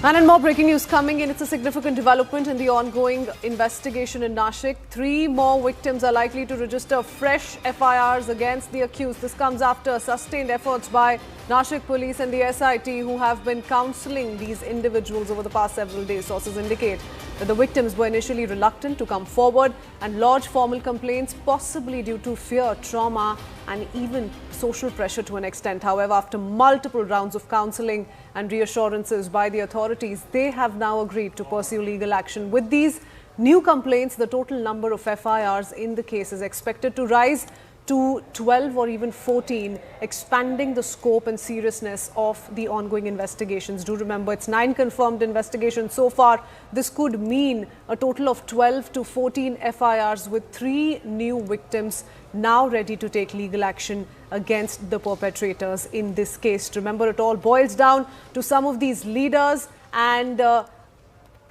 And in more breaking news coming in, it's a significant development in the ongoing investigation in Nashik. 3 more victims are likely to register fresh FIRs against the accused. This comes after sustained efforts by Nashik police and the SIT, who have been counselling these individuals over the past several days. Sources indicate that the victims were initially reluctant to come forward and lodge formal complaints, possibly due to fear, trauma and even social pressure to an extent. However, after multiple rounds of counselling and reassurances by the authorities, they have now agreed to pursue legal action. With these new complaints, the total number of FIRs in the case is expected to rise to 12 or even 14, expanding the scope and seriousness of the ongoing investigations. Do remember, it's 9 confirmed investigations so far. This could mean a total of 12 to 14 FIRs, with 3 new victims now ready to take legal action against the perpetrators in this case. Remember, it all boils down to some of these leaders and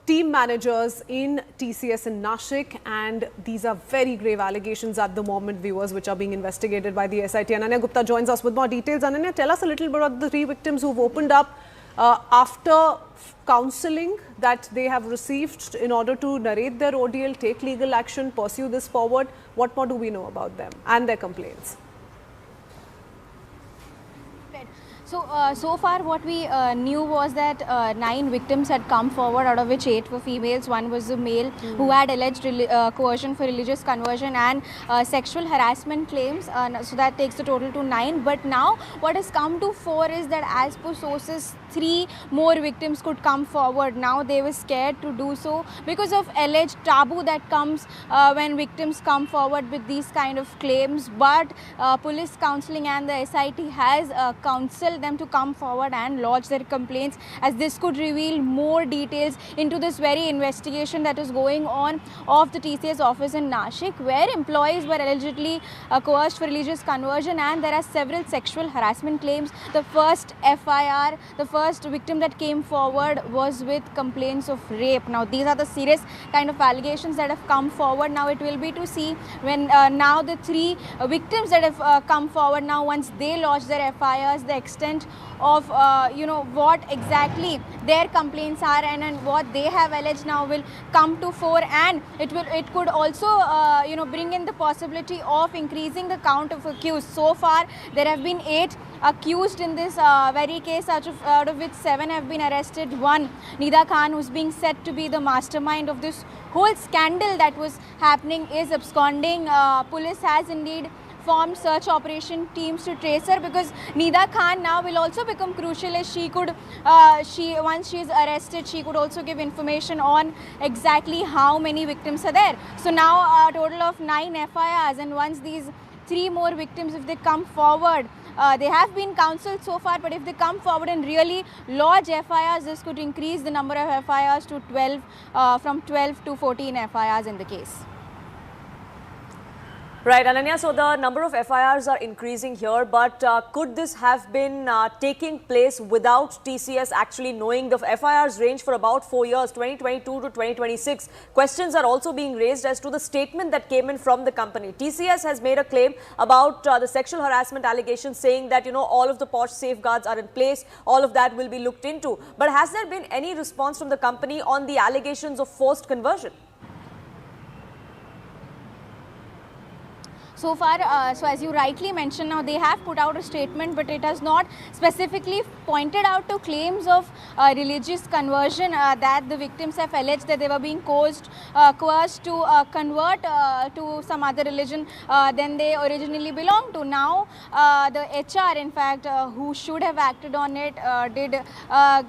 team managers in TCS in Nashik, and these are very grave allegations at the moment, viewers, which are being investigated by the SIT. Ananya Gupta joins us with more details. Ananya, tell us a little bit about the 3 victims who've opened up after counselling that they have received in order to narrate their ordeal, take legal action, pursue this forward. What more do we know about them and their complaints? So far what we knew was that 9 victims had come forward, out of which 8 were females. 1 was a male who had alleged coercion for religious conversion and sexual harassment claims. So that takes the total to 9. But now what has come to 4 is that, as per sources, 3 more victims could come forward. Now they were scared to do so because of alleged taboo that comes when victims come forward with these kind of claims. But police counselling and the SIT has counselled them to come forward and lodge their complaints, as this could reveal more details into this very investigation that is going on of the TCS office in Nashik, where employees were allegedly coerced for religious conversion, and there are several sexual harassment claims. The first FIR, the first victim that came forward, was with complaints of rape. Now these are the serious kind of allegations that have come forward. Now it will be to see when now the 3 victims that have come forward, now once they lodge their FIRs, the extent of what exactly their complaints are and what they have alleged now will come to fore, and it could also bring in the possibility of increasing the count of accused. So far there have been 8 accused in this very case, out of which 7 have been arrested. 1, Nida Khan, who's being said to be the mastermind of this whole scandal that was happening, is absconding. Police has indeed formed search operation teams to trace her, because Nida Khan now will also become crucial, as she could, once she is arrested, she could also give information on exactly how many victims are there. So now a total of 9 FIRs, and once these 3 more victims, if they come forward, they have been counselled so far, but if they come forward and really lodge FIRs, this could increase the number of FIRs to 12, from 12 to 14 FIRs in the case. Right, Ananya, so the number of FIRs are increasing here, but could this have been taking place without TCS actually knowing? The FIRs range for about 4 years, 2022 to 2026. Questions are also being raised as to the statement that came in from the company. TCS has made a claim about the sexual harassment allegations, saying that, all of the POSH safeguards are in place, all of that will be looked into. But has there been any response from the company on the allegations of forced conversion? So far, so as you rightly mentioned, now they have put out a statement, but it has not specifically pointed out to claims of religious conversion that the victims have alleged that they were being coerced to convert to some other religion than they originally belonged to. Now, the HR, in fact, who should have acted on it, did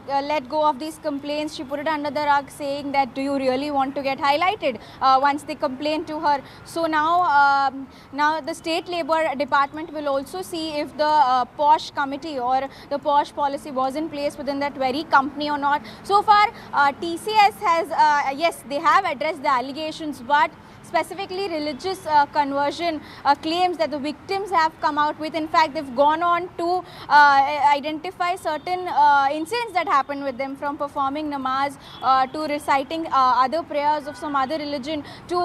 let go of these complaints. She put it under the rug, saying that, do you really want to get highlighted once they complain to her? So now the State Labour Department will also see if the POSH committee or the POSH policy was in place within that very company or not. So far, TCS has, yes, they have addressed the allegations, but specifically religious conversion claims that the victims have come out with. In fact, they've gone on to identify certain incidents that happened with them, from performing namaz to reciting other prayers of some other religion, to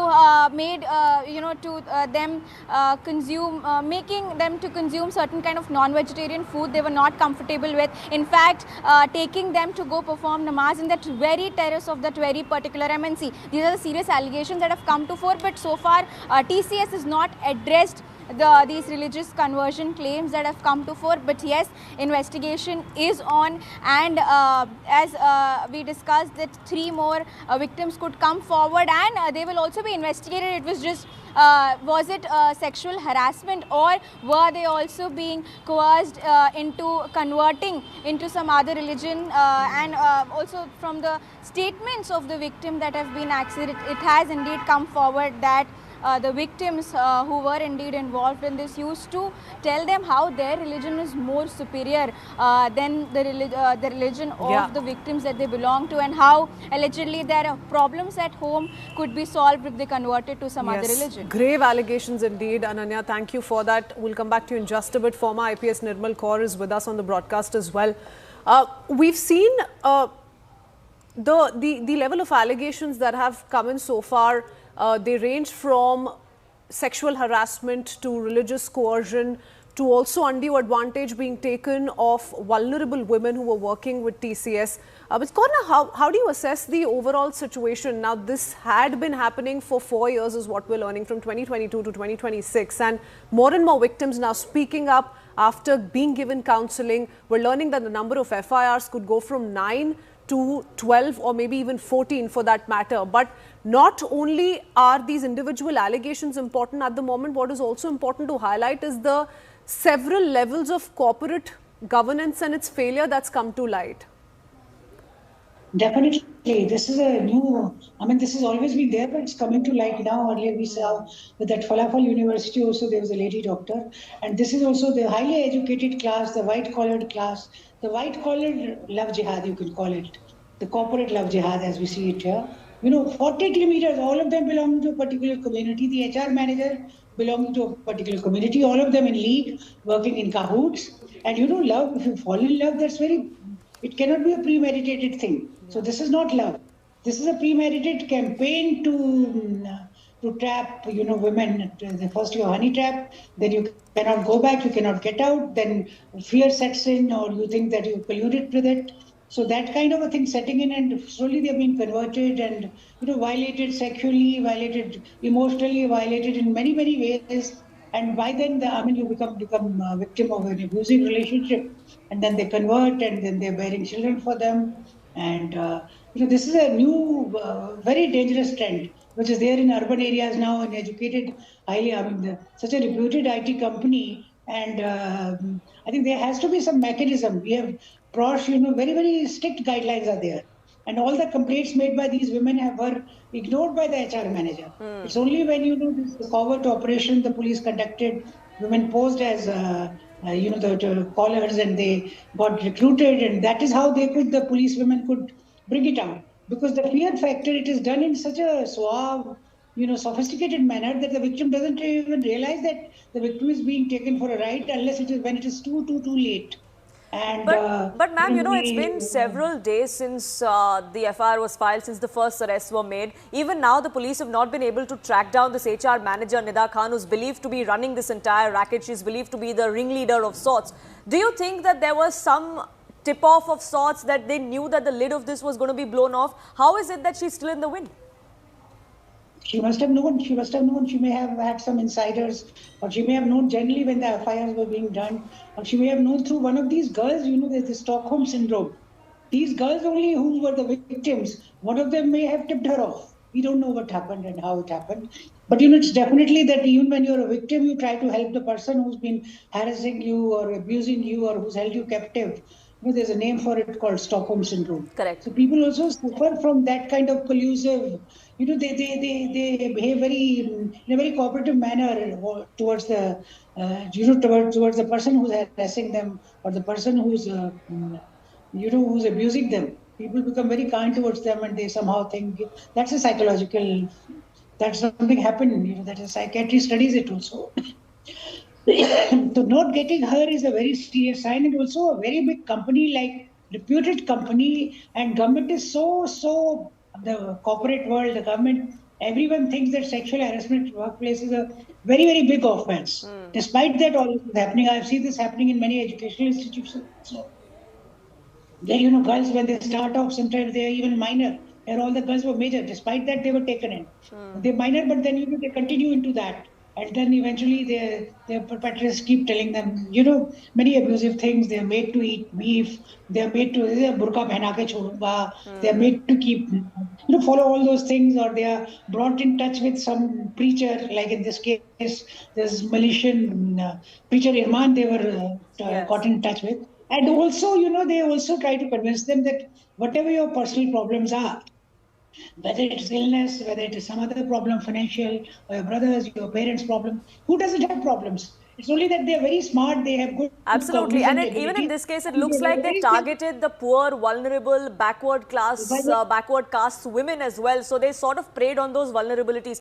making them to consume certain kind of non-vegetarian food they were not comfortable with. In fact, taking them to go perform namaz in that very terrace of that very particular MNC. These are the serious allegations that have come to fore, but so far TCS has not addressed these religious conversion claims that have come to fore. But yes, investigation is on, and as we discussed, that 3 more victims could come forward, and they will also be investigated. It was just was it sexual harassment, or were they also being coerced into converting into some other religion? And also from the statements of the victim that have been accessed, it has indeed come forward that the victims who were indeed involved in this used to tell them how their religion is more superior than the religion of the victims that they belong to, and how allegedly their problems at home could be solved if they converted to some other religion. Grave allegations indeed, Ananya. Thank you for that. We'll come back to you in just a bit. Former IPS Nirmal Kaur is with us on the broadcast as well. We've seen the level of allegations that have come in so far. They range from sexual harassment to religious coercion to also undue advantage being taken of vulnerable women who were working with TCS. But Corna, how do you assess the overall situation? Now, this had been happening for 4 years is what we're learning, from 2022 to 2026, and more victims now speaking up after being given counselling. We're learning that the number of FIRs could go from 9 to 12 or maybe even 14 for that matter. But not only are these individual allegations important at the moment, what is also important to highlight is the several levels of corporate governance and its failure that's come to light. Definitely. This is a new, this has always been there, but it's coming to light now. Earlier we saw with that Falafel University also there was a lady doctor. And this is also the highly educated class, the white-collared class, the white-collared love jihad, you could call it. The corporate love jihad as we see it here. 40 kilometers, all of them belong to a particular community. The HR manager belonging to a particular community, all of them in league, working in cahoots. And love, if you fall in love, it cannot be a premeditated thing. So this is not love. This is a premeditated campaign to trap, women. First you honey trap, then you cannot go back, you cannot get out, then fear sets in, or you think that you colluded with it. So that kind of a thing setting in, and slowly they've been converted and, violated sexually, violated emotionally, violated in many, many ways. And by then, you become a victim of an abusive relationship, and then they convert, and then they're bearing children for them. And, this is a new, very dangerous trend, which is there in urban areas now, and educated, highly, such a reputed IT company. And I think there has to be some mechanism. We have very, very strict guidelines are there. And all the complaints made by these women were ignored by the HR manager. It's only when, this covert operation the police conducted, women posed as, the callers, and they got recruited, and that is how the police women could bring it out. Because the fear factor, it is done in such a suave, sophisticated manner that the victim doesn't even realize that the victim is being taken for a ride unless when it is too late. And, but ma'am, it's been several days since the FIR was filed, since the first arrests were made. Even now, the police have not been able to track down this HR manager, Nida Khan, who's believed to be running this entire racket. She's believed to be the ringleader of sorts. Do you think that there was some tip-off of sorts, that they knew that the lid of this was going to be blown off? How is it that she's still in the wind? She must have known. She may have had some insiders, or she may have known generally when the FIRs were being done, or she may have known through one of these girls. There's the Stockholm syndrome. These girls only who were the victims, one of them may have tipped her off. We don't know what happened and how it happened. But it's definitely that even when you're a victim, you try to help the person who's been harassing you or abusing you or who's held you captive. There's a name for it called Stockholm syndrome. Correct. So people also suffer from that kind of collusive. They behave in a very cooperative manner towards the towards the person who's harassing them, or the person who's who's abusing them. People become very kind towards them, and they somehow think that's a psychological that something happened. That the psychiatry studies it also. So not getting her is a very serious sign, and also a very big company, like reputed company, and government is so the corporate world, the government, everyone thinks that sexual harassment at workplace is a very big offense. Despite that, all this is happening. I've seen this happening in many educational institutions. So there, girls, when they start off, sometimes they are even minor. And all the girls were major. Despite that, they were taken in. They're minor, but then, they continue into that. And then eventually, their perpetrators keep telling them, many abusive things. They're made to eat beef. They're made to, burqa pehna ke chhodunga. They're made to keep, follow all those things. Or they are brought in touch with some preacher, like in this case, this Malaysian preacher Irman, they were Yes. got in touch with. And also, they also try to convince them that whatever your personal problems are, whether it's illness, whether it is some other problem, financial, or your brother's, your parents' problem, who doesn't have problems? It's only that they're very smart, they have good Absolutely. And cognizant even in ability. this case, it And looks they're like they very targeted the poor, vulnerable, backward class, backward castes women as well. So they sort of preyed on those vulnerabilities.